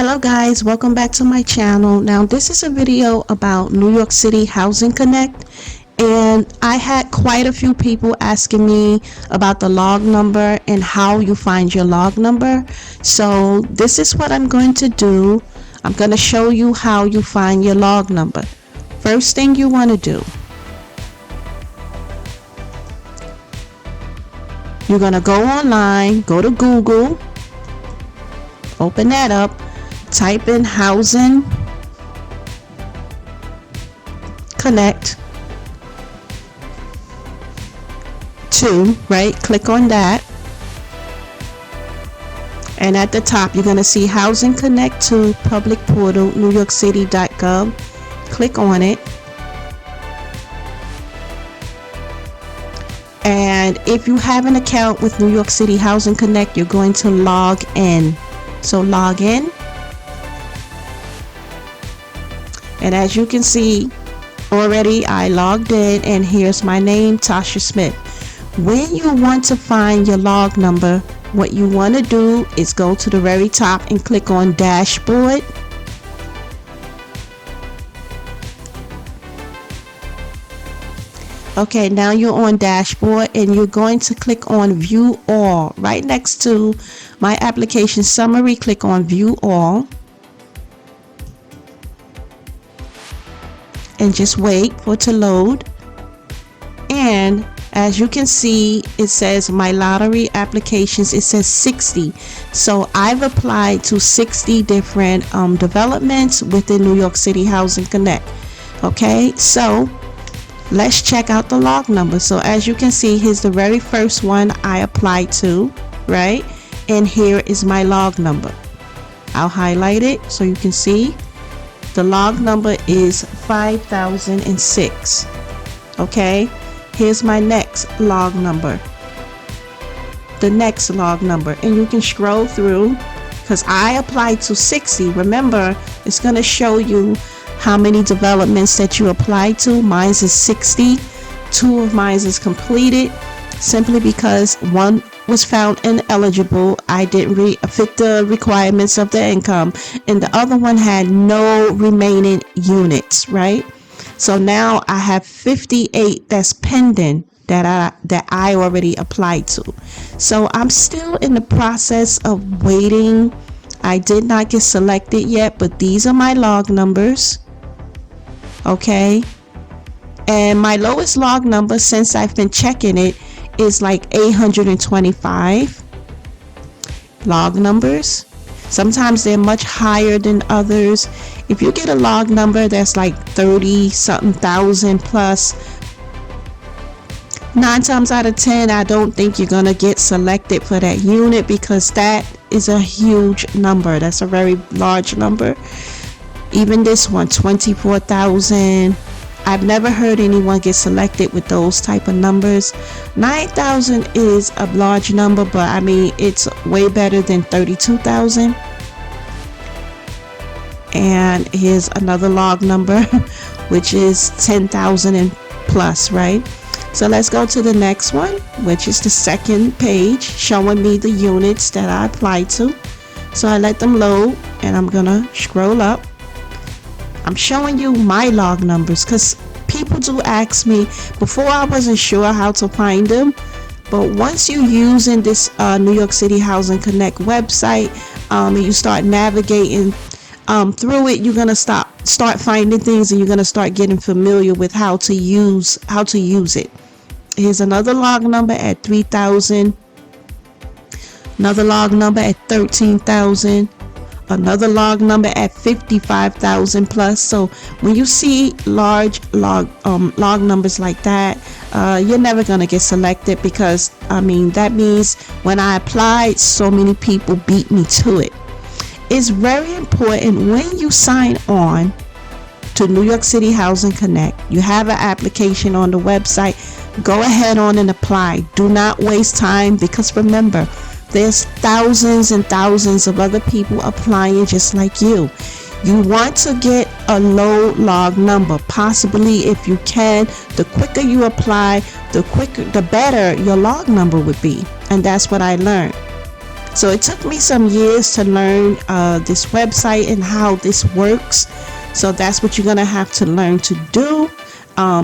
Hello guys, welcome back to my channel. Now this is a video about New York City Housing Connect, and I had quite a few people asking me about the log number and how you find your log number. So this is what I'm going to do. I'm going to show you how you find your log number. First thing you want to do, you're going to go online, go to Google, open that up, type in Housing Connect 2, right? Click on that. And at the top, you're going to see Housing Connect 2 Public Portal, NewYorkCity.gov. Click on it. And if you have an account with New York City Housing Connect, you're going to log in. So log in. And as you can see, already I logged in, and here's my name, Tasha Smith. When you want to find your log number, what you want to do is go to the very top and click on Dashboard. Okay, now you're on Dashboard, and you're going to click on View All. Right next to my application summary, click on View All. And just wait for it to load. And as you can see, it says my lottery applications, it says 60. So I've applied to 60 different developments within New York City Housing Connect. Okay, so let's check out the log number. So as you can see, here's the very first one I applied to, right? And here is my log number. I'll highlight it so you can see. The log number is 5006. Okay, here's my next log number. The next log number, and you can scroll through because I applied to 60. Remember, it's going to show you how many developments that you applied to. Mine is 60. 2 of mine is completed simply because one was found ineligible. I didn't fit the requirements of the income, and the other one had no remaining units, right? So now I have 58 that's pending that I already applied to. So I'm still in the process of waiting. I did not get selected yet, but these are my log numbers. Okay, and my lowest log number since I've been checking it is like 825 log numbers. Sometimes they're much higher than others. If you get a log number that's like 30 something thousand plus, 9 times out of 10 I don't think you're gonna get selected for that unit, because that is a huge number. That's a very large number. Even this one, 24,000. I've never heard anyone get selected with those type of numbers. 9,000 is a large number, but I mean, it's way better than 32,000. And here's another log number, which is 10,000 and plus, right? So let's go to the next one, which is the second page showing me the units that I applied to. So I let them load, and I'm gonna scroll up. I'm showing you my log numbers because people do ask me. Before, I wasn't sure how to find them, but once you're using this New York City Housing Connect website, and you start navigating through it, you're gonna start finding things, and you're gonna start getting familiar with how to use it. Here's another log number at 3,000. Another log number at 13,000. Another log number at 55,000 plus. So when you see large log numbers like that, you're never gonna get selected, because I mean, that means when I applied, so many people beat me to it. It's very important when you sign on to New York City Housing Connect, you have an application on the website, go ahead on and apply. Do not waste time, because remember, there's thousands and thousands of other people applying just like you. You want to get a low log number, possibly, if you can. The quicker you apply, the better your log number would be. And that's what I learned. So it took me some years to learn this website and how this works. So that's what you're going to have to learn to do.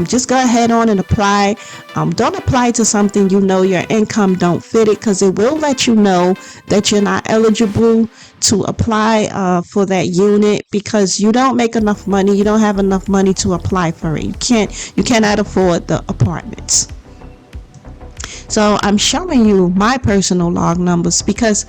Just go ahead on and apply. Don't apply to something you know your income don't fit it, because it will let you know that you're not eligible to apply for that unit, because you don't make enough money. You don't have enough money to apply for it. You cannot afford the apartments. So I'm showing you my personal log numbers because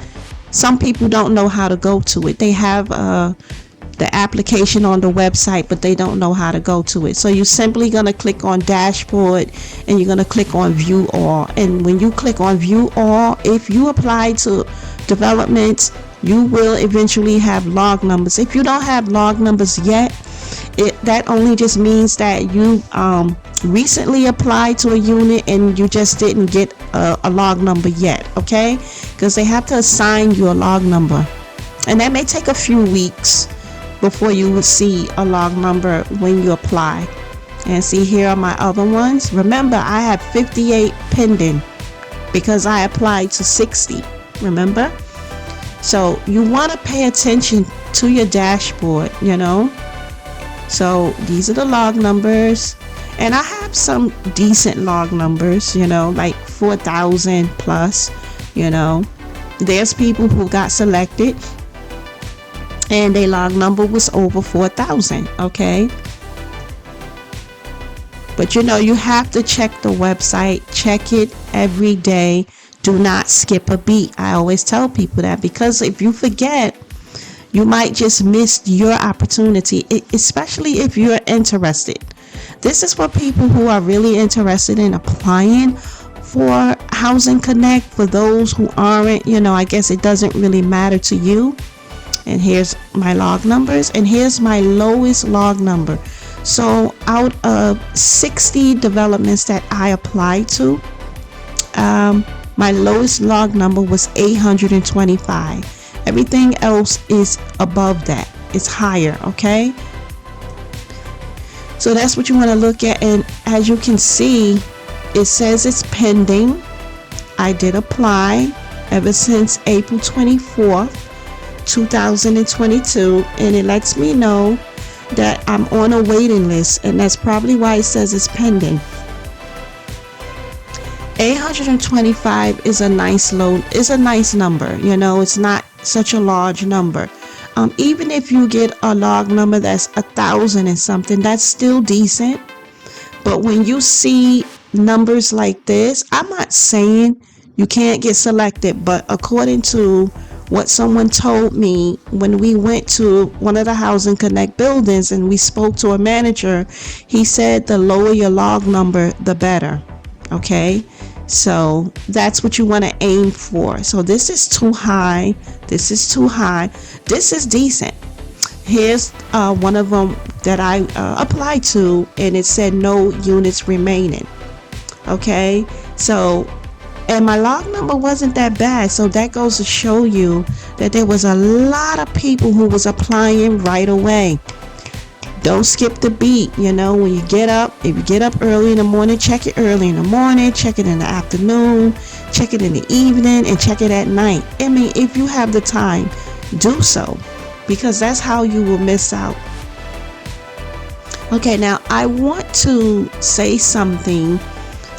some people don't know how to go to it. They have the application on the website, but they don't know how to go to it. So you're simply going to click on dashboard and you're going to click on view all. And when you click on view all, if you apply to developments, you will eventually have log numbers. If you don't have log numbers yet, that only just means that you recently applied to a unit and you just didn't get a log number yet, okay? Because they have to assign you a log number, and that may take a few weeks before you will see a log number when you apply. And see, here are my other ones. Remember, I have 58 pending because I applied to 60, remember? So you want to pay attention to your dashboard, you know. So these are the log numbers, and I have some decent log numbers, you know, like 4,000 plus, you know. There's people who got selected and their log number was over 4,000, okay? But you know, you have to check the website, check it every day. Do not skip a beat. I always tell people that, because if you forget, you might just miss your opportunity, especially if you're interested. This is for people who are really interested in applying for Housing Connect. For those who aren't, you know, I guess it doesn't really matter to you. And here's my log numbers, and here's my lowest log number. So out of 60 developments that I applied to, my lowest log number was 825. Everything else is above that. It's higher, okay? So that's what you want to look at. And as you can see, it says it's pending. I did apply ever since April 24th, 2022. And it lets me know that I'm on a waiting list. And that's probably why it says it's pending. 825 is a nice number. You know, it's not such a large number. Even if you get a log number that's 1,000 and something, that's still decent. But when you see numbers like this, I'm not saying you can't get selected, but according to what someone told me when we went to one of the Housing Connect buildings and we spoke to a manager, he said the lower your log number, the better. Okay, so that's what you want to aim for. So this is too high. This is too high. This is decent. Here's one of them that I applied to, and it said no units remaining. Okay, so, and my log number wasn't that bad. So that goes to show you that there was a lot of people who was applying right away. Don't skip the beat. You know, when you get up, if you get up early in the morning, check it early in the morning, check it in the afternoon, check it in the evening, and check it at night. I mean, if you have the time, do so, because that's how you will miss out. Okay, now I want to say something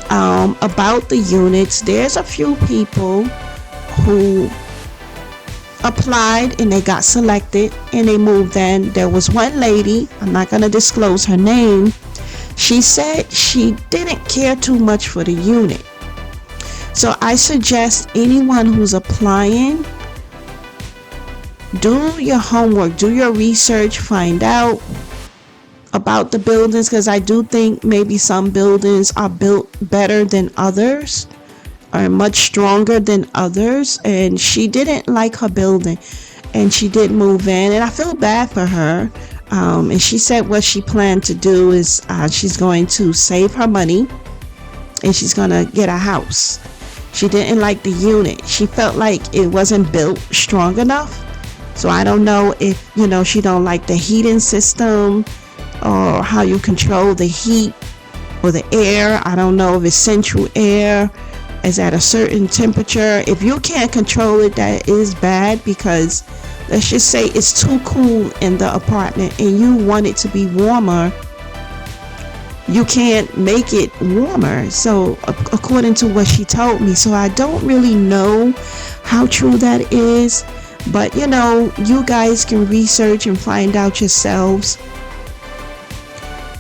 about the units. There's a few people who applied and they got selected and they moved in. There was one lady, I'm not going to disclose her name. She said she didn't care too much for the unit. So I suggest anyone who's applying, do your homework, do your research, find out about the buildings, because I do think maybe some buildings are built better than others, are much stronger than others. And she didn't like her building and she did move in, and I feel bad for her. And she said what she planned to do is she's going to save her money and she's going to get a house. She didn't like the unit. She felt like it wasn't built strong enough. So I don't know if, you know, she don't like the heating system or how you control the heat or the air. I don't know if it's central air. is at a certain temperature. If you can't control it, that is bad, because let's just say it's too cool in the apartment and you want it to be warmer, you can't make it warmer. So according to what she told me, so I don't really know how true that is, but you know, you guys can research and find out yourselves.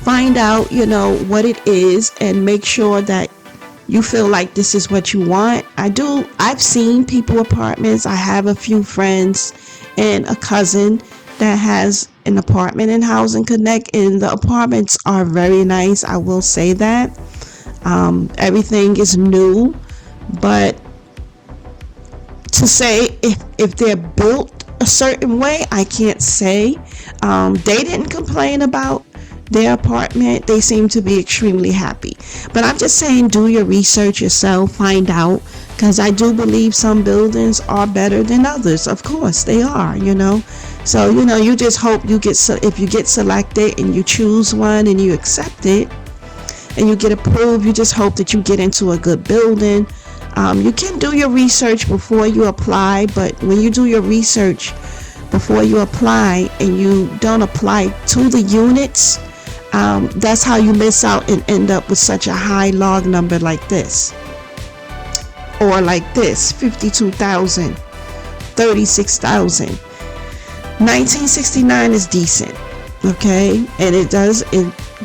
Find out, you know, what it is, and make sure that you feel like this is what you want. I've seen people apartments. I have a few friends and a cousin that has an apartment in Housing Connect, and the apartments are very nice. I will say that. Everything is new, but to say if they're built a certain way, I can't say. They didn't complain about their apartment. They seem to be extremely happy. But I'm just saying, do your research yourself, find out, because I do believe some buildings are better than others. Of course they are, you know. So, you know, you just hope if you get selected and you choose one and you accept it and you get approved, you just hope that you get into a good building. You can do your research before you apply, but when you do your research before you apply and you don't apply to the units, that's how you miss out and end up with such a high log number like this, or like this: 52,000, 36,000. 1969 is decent, okay, and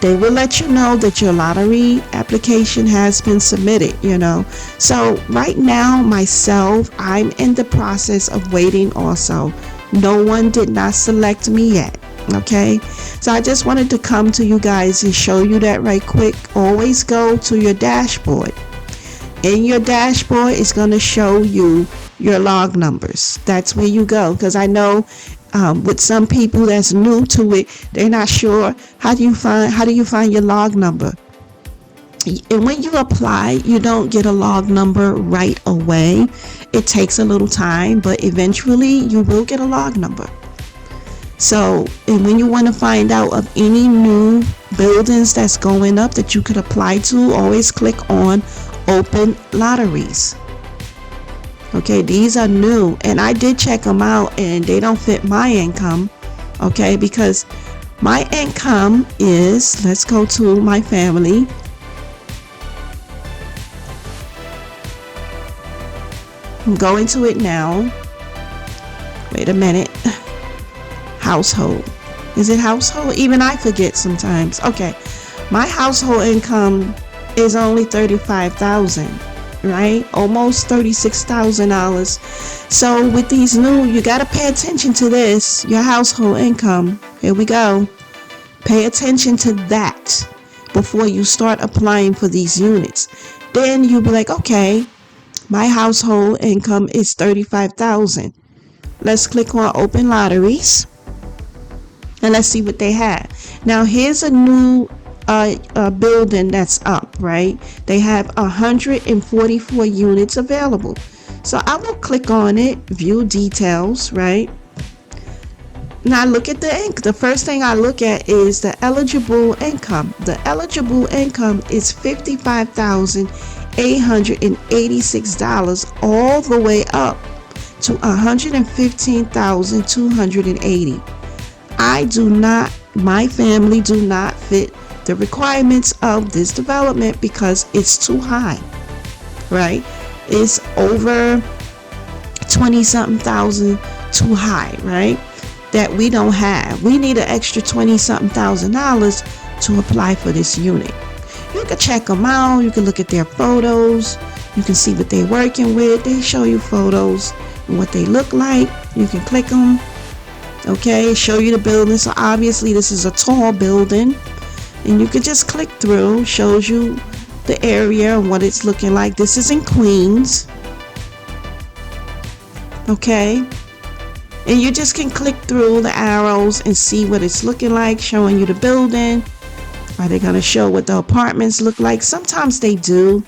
they will let you know that your lottery application has been submitted, you know. So right now, myself, I'm in the process of waiting also. No one did not select me yet. Okay, so I just wanted to come to you guys and show you that right quick. Always go to your dashboard. In your dashboard, it's going to show you your log numbers. That's where you go, because I know with some people that's new to it, they're not sure how do you find your log number. And when you apply, you don't get a log number right away. It takes a little time, but eventually you will get a log number. So, and when you want to find out of any new buildings that's going up that you could apply to, always click on open lotteries. Okay, these are new, and I did check them out, and they don't fit my income. Okay, because my income is, let's go to my family. I'm going to it now. Wait a minute. Household. Is it household? Even I forget sometimes. Okay. My household income is only $35,000, right? Almost $36,000. So with these new, you got to pay attention to this. Your household income. Here we go. Pay attention to that before you start applying for these units. Then you'll be like, okay, my household income is $35,000. Let's click on open lotteries. And let's see what they have. Now here's a new building that's up, right? They have 144 units available. So I will click on it, view details, right? Now look at the first thing I look at is the eligible income. The eligible income is $55,886 all the way up to $115,280. My family do not fit the requirements of this development because it's too high, right? It's over 20-something thousand too high, right? That we don't have. We need an extra $20-something thousand to apply for this unit. You can check them out. You can look at their photos. You can see what they're working with. They show you photos and what they look like. You can click them. Okay, show you the building. So obviously this is a tall building, and you can just click through. Shows you the area and what it's looking like. This is in Queens. Okay, and you just can click through the arrows and see what it's looking like, showing you the building. Are they going to show what the apartments look like? Sometimes they do,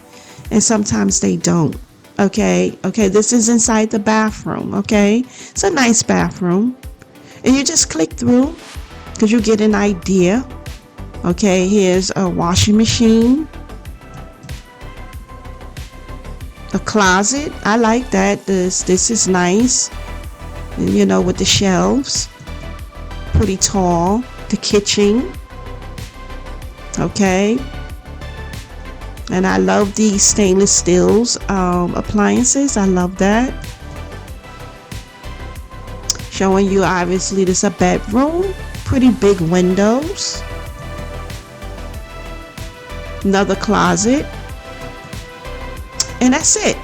and sometimes they don't. Okay, this is inside the bathroom. Okay, it's a nice bathroom. And you just click through because you get an idea. Okay, here's a washing machine. closet. I like that. This is nice. You know, with the shelves. Pretty tall. The kitchen. Okay. And I love these stainless steels appliances. I love that. Showing you, obviously, this is a bedroom. Pretty big windows. Another closet. And that's it.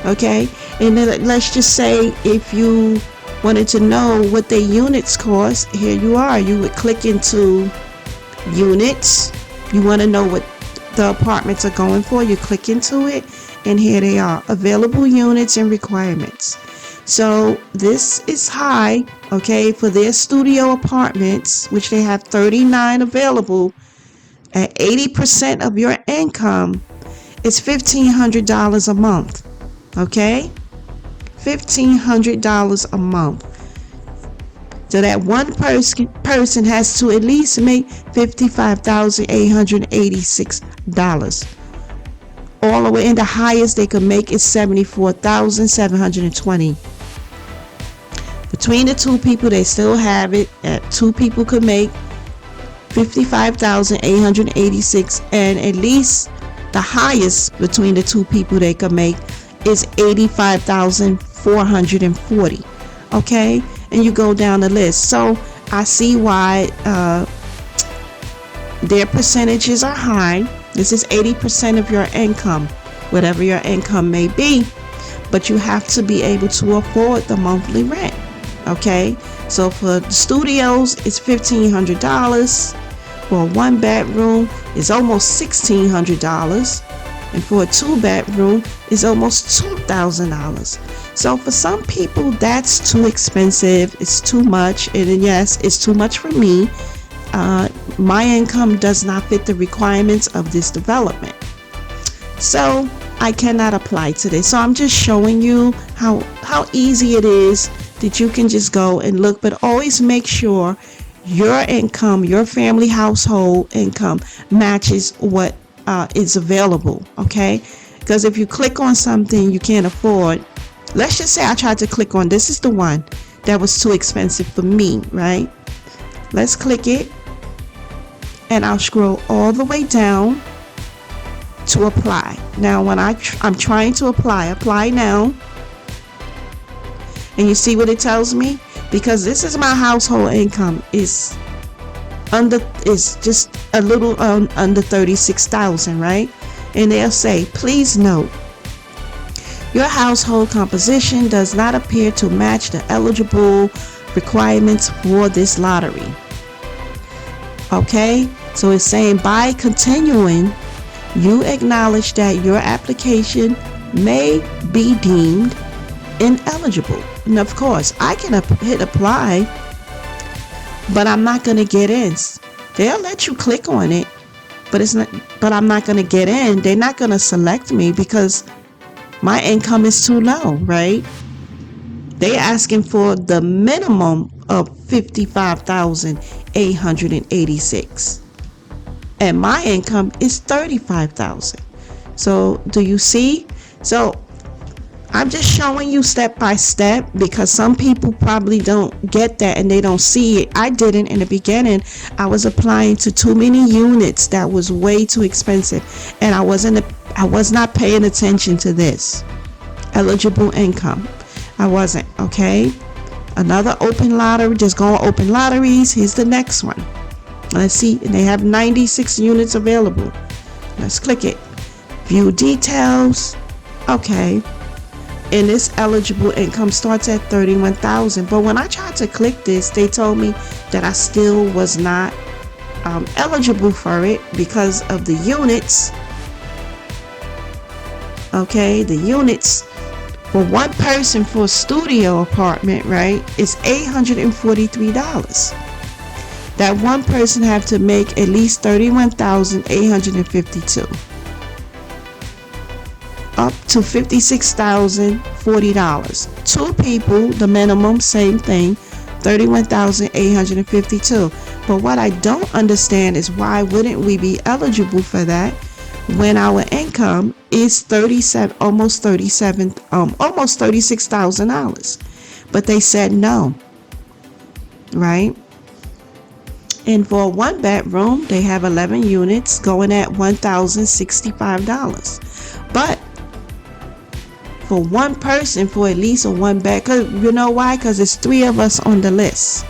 Okay. And then let's just say if you wanted to know what their units cost, here you are. You would click into units. You want to know what the apartments are going for. You click into it, and here they are. Available units and requirements. So this is high, okay, for their studio apartments, which they have 39 available at 80% of your income. It's $1,500 a month, okay? $1,500 a month. So that one person has to at least make $55,886. All the way, and the highest they could make is $74,720. Between the two people, they still have it at two people could make $55,886, and at least the highest between the two people they could make is $85,440. Okay, and you go down the list. So I see why their percentages are high. This is 80% of your income, whatever your income may be, but you have to be able to afford the monthly rent. Okay, so for the studios, it's $1,500. For a one bedroom, it's almost $1,600. And for a two bedroom, it's almost $2,000. So for some people, that's too expensive. It's too much. And yes, it's too much for me. My income does not fit the requirements of this development. So I cannot apply to this. So I'm just showing you how easy it is that you can just go and look, but always make sure your income, your family household income matches what is available, okay? Because if you click on something you can't afford, let's just say I tried to click on, this is the one that was too expensive for me, right? Let's click it, and I'll scroll all the way down to apply. Now when I'm trying to apply now, and you see what it tells me? Because this is my household income is just a little under 36,000, right? And they'll say, please note, your household composition does not appear to match the eligible requirements for this lottery. Okay, so it's saying by continuing, you acknowledge that your application may be deemed ineligible. And of course, I can hit apply, but I'm not going to get in. They'll let you click on it, but I'm not going to get in. They're not going to select me because my income is too low, right? They're asking for the minimum of $55,886, and my income is $35,000. So do you see? So I'm just showing you step by step, because some people probably don't get that and they don't see it. I didn't in the beginning. I was applying to too many units that was way too expensive, and I was not paying attention to this eligible income. I wasn't. Okay, another open lottery. Just go on open lotteries. Here's the next one. Let's see. They have 96 units available. Let's click it. View details. Okay. And this eligible income starts at $31,000. But when I tried to click this, they told me that I still was not eligible for it because of the units. Okay, the units for one person for a studio apartment, right, is $843. That one person have to make at least $31,852. Up to $56,040. Two people, the minimum, same thing, $31,852. But what I don't understand is why wouldn't we be eligible for that when our income is almost $36,000. But they said no, right? And for a 1-bedroom, they have 11 units going at $1,065. But for one person, for at least a 1-bed, because you know why? Because it's 3 of us on the list.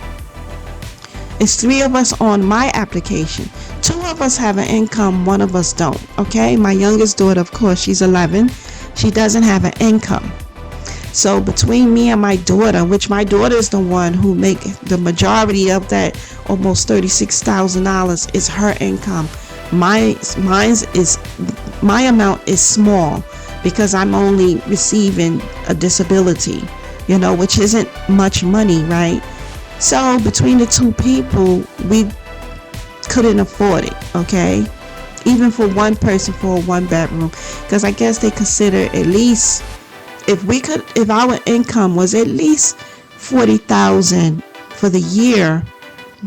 It's 3 of us on my application. 2 of us have an income, 1 of us don't. Okay, my youngest daughter, of course, she's 11. She doesn't have an income. So between me and my daughter, which my daughter is the one who make the majority of that almost $36,000 is her income. My amount is small because I'm only receiving a disability, which isn't much money, right? So between the 2 people, we couldn't afford it, okay? Even for one person for a 1-bedroom, because I guess they consider at least if our income was at least $40,000 for the year,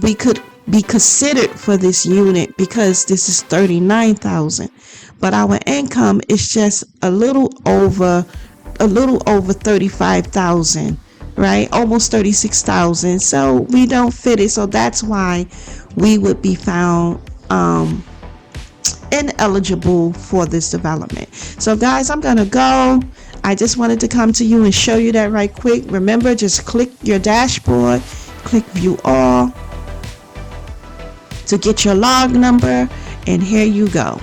we could be considered for this unit because this is $39,000. But our income is just a little over $35,000, right? Almost $36,000. So we don't fit it. So that's why we would be found ineligible for this development. So guys, I'm gonna go. I just wanted to come to you and show you that right quick. Remember, just click your dashboard, click view all to get your log number, and here you go.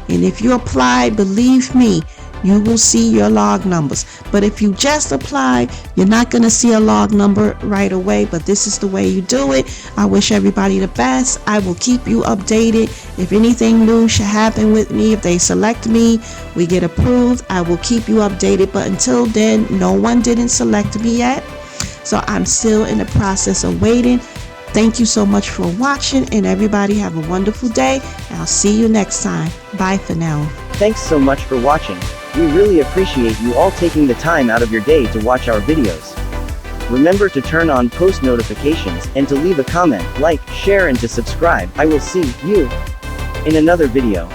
And if you apply, believe me, you will see your log numbers. But if you just apply, you're not going to see a log number right away, but this is the way you do it. I wish everybody the best. I will keep you updated. If anything new should happen with me, if they select me, we get approved, I will keep you updated. But until then, no one didn't select me yet. So I'm still in the process of waiting. Thank you so much for watching, and everybody have a wonderful day. I'll see you next time. Bye for now. Thanks so much for watching. We really appreciate you all taking the time out of your day to watch our videos. Remember to turn on post notifications, and to leave a comment, like, share and to subscribe. I will see you in another video.